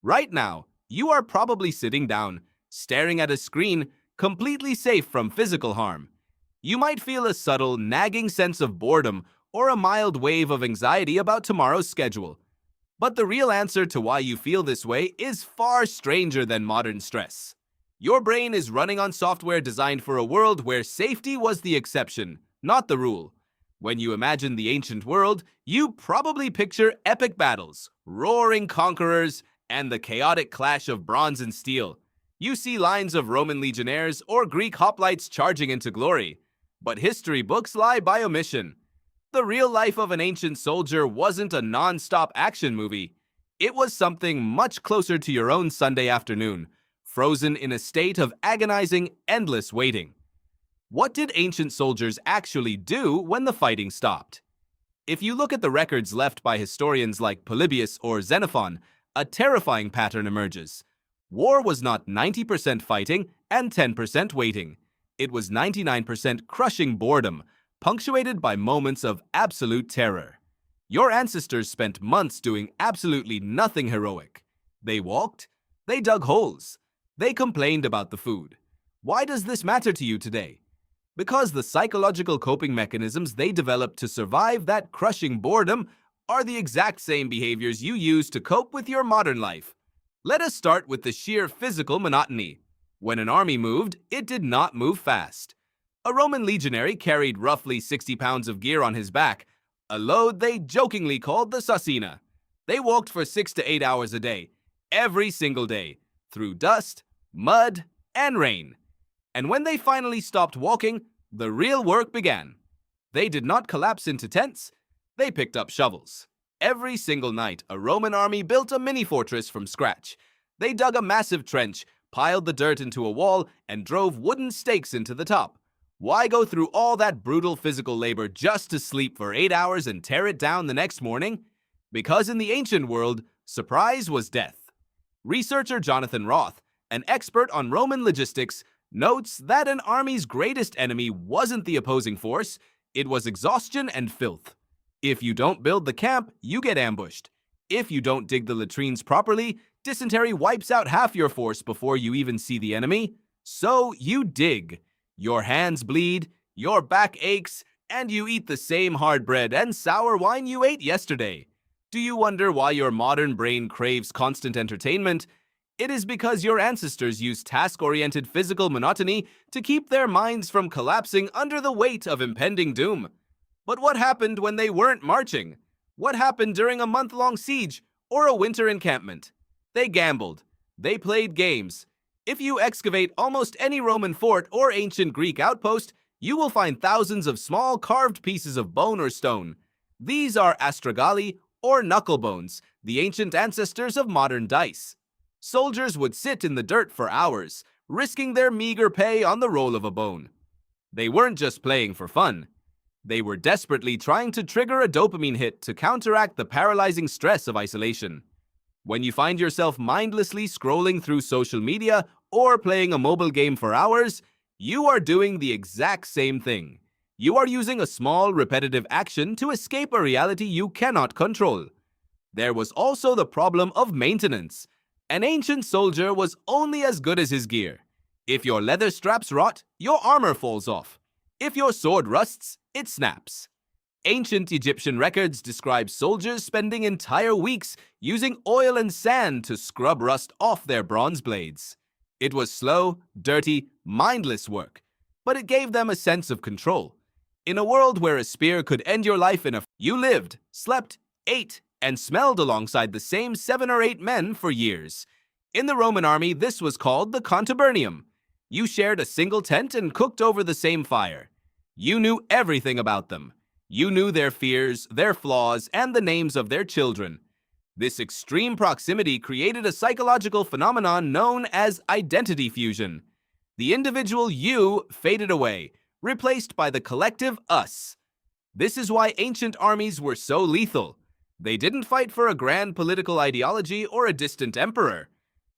Right now, you are probably sitting down, staring at a screen, completely safe from physical harm. You might feel a subtle, nagging sense of boredom or a mild wave of anxiety about tomorrow's schedule. But the real answer to why you feel this way is far stranger than modern stress. Your brain is running on software designed for a world where safety was the exception, not the rule. When you imagine the ancient world, you probably picture epic battles, roaring conquerors, and the chaotic clash of bronze and steel. You see lines of Roman legionnaires or Greek hoplites charging into glory. But history books lie by omission. The real life of an ancient soldier wasn't a non-stop action movie. It was something much closer to your own Sunday afternoon, frozen in a state of agonizing, endless waiting. What did ancient soldiers actually do when the fighting stopped? If you look at the records left by historians like Polybius or Xenophon, a terrifying pattern emerges. War was not 90% fighting and 10% waiting. It was 99% crushing boredom, punctuated by moments of absolute terror. Your ancestors spent months doing absolutely nothing heroic. They walked, they dug holes, they complained about the food. Why does this matter to you today? Because the psychological coping mechanisms they developed to survive that crushing boredom are the exact same behaviors you use to cope with your modern life. Let us start with the sheer physical monotony. When an army moved, it did not move fast. A Roman legionary carried roughly 60 pounds of gear on his back, a load they jokingly called the Sassina. They walked for 6 to 8 hours a day, every single day, through dust, mud, and rain. And when they finally stopped walking, the real work began. They did not collapse into tents, they picked up shovels. Every single night, a Roman army built a mini-fortress from scratch. They dug a massive trench, piled the dirt into a wall, and drove wooden stakes into the top. Why go through all that brutal physical labor just to sleep for 8 hours and tear it down the next morning? Because in the ancient world, surprise was death. Researcher Jonathan Roth, an expert on Roman logistics, notes that an army's greatest enemy wasn't the opposing force, it was exhaustion and filth. If you don't build the camp, you get ambushed. If you don't dig the latrines properly, dysentery wipes out half your force before you even see the enemy. So you dig. Your hands bleed, your back aches, and you eat the same hard bread and sour wine you ate yesterday. Do you wonder why your modern brain craves constant entertainment? It is because your ancestors used task-oriented physical monotony to keep their minds from collapsing under the weight of impending doom. But what happened when they weren't marching? What happened during a month-long siege or a winter encampment? They gambled. They played games. If you excavate almost any Roman fort or ancient Greek outpost, you will find thousands of small carved pieces of bone or stone. These are astragali or knuckle bones, the ancient ancestors of modern dice. Soldiers would sit in the dirt for hours, risking their meager pay on the roll of a bone. They weren't just playing for fun. They were desperately trying to trigger a dopamine hit to counteract the paralyzing stress of isolation. When you find yourself mindlessly scrolling through social media or playing a mobile game for hours, you are doing the exact same thing. You are using a small, repetitive action to escape a reality you cannot control. There was also the problem of maintenance. An ancient soldier was only as good as his gear. If your leather straps rot, your armor falls off. If your sword rusts, it snaps. Ancient Egyptian records describe soldiers spending entire weeks using oil and sand to scrub rust off their bronze blades. It was slow, dirty, mindless work, but it gave them a sense of control. In a world where a spear could end your life you lived, slept, ate, and smelled alongside the same 7 or 8 men for years. In the Roman army, this was called the contubernium. You shared a single tent and cooked over the same fire. You knew everything about them. You knew their fears, their flaws, and the names of their children. This extreme proximity created a psychological phenomenon known as identity fusion. The individual you faded away, replaced by the collective us. This is why ancient armies were so lethal. They didn't fight for a grand political ideology or a distant emperor.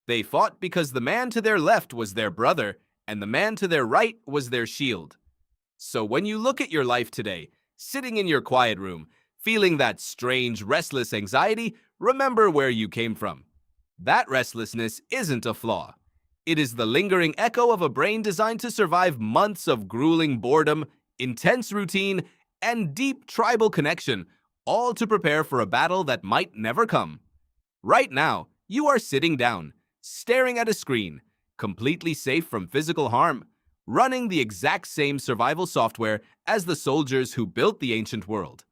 They fought because the man to their left was their brother, and the man to their right was their shield. So when you look at your life today, sitting in your quiet room, feeling that strange, restless anxiety, remember where you came from. That restlessness isn't a flaw. It is the lingering echo of a brain designed to survive months of grueling boredom, intense routine, and deep tribal connection, all to prepare for a battle that might never come. Right now, you are sitting down, staring at a screen, completely safe from physical harm, running the exact same survival software as the soldiers who built the ancient world.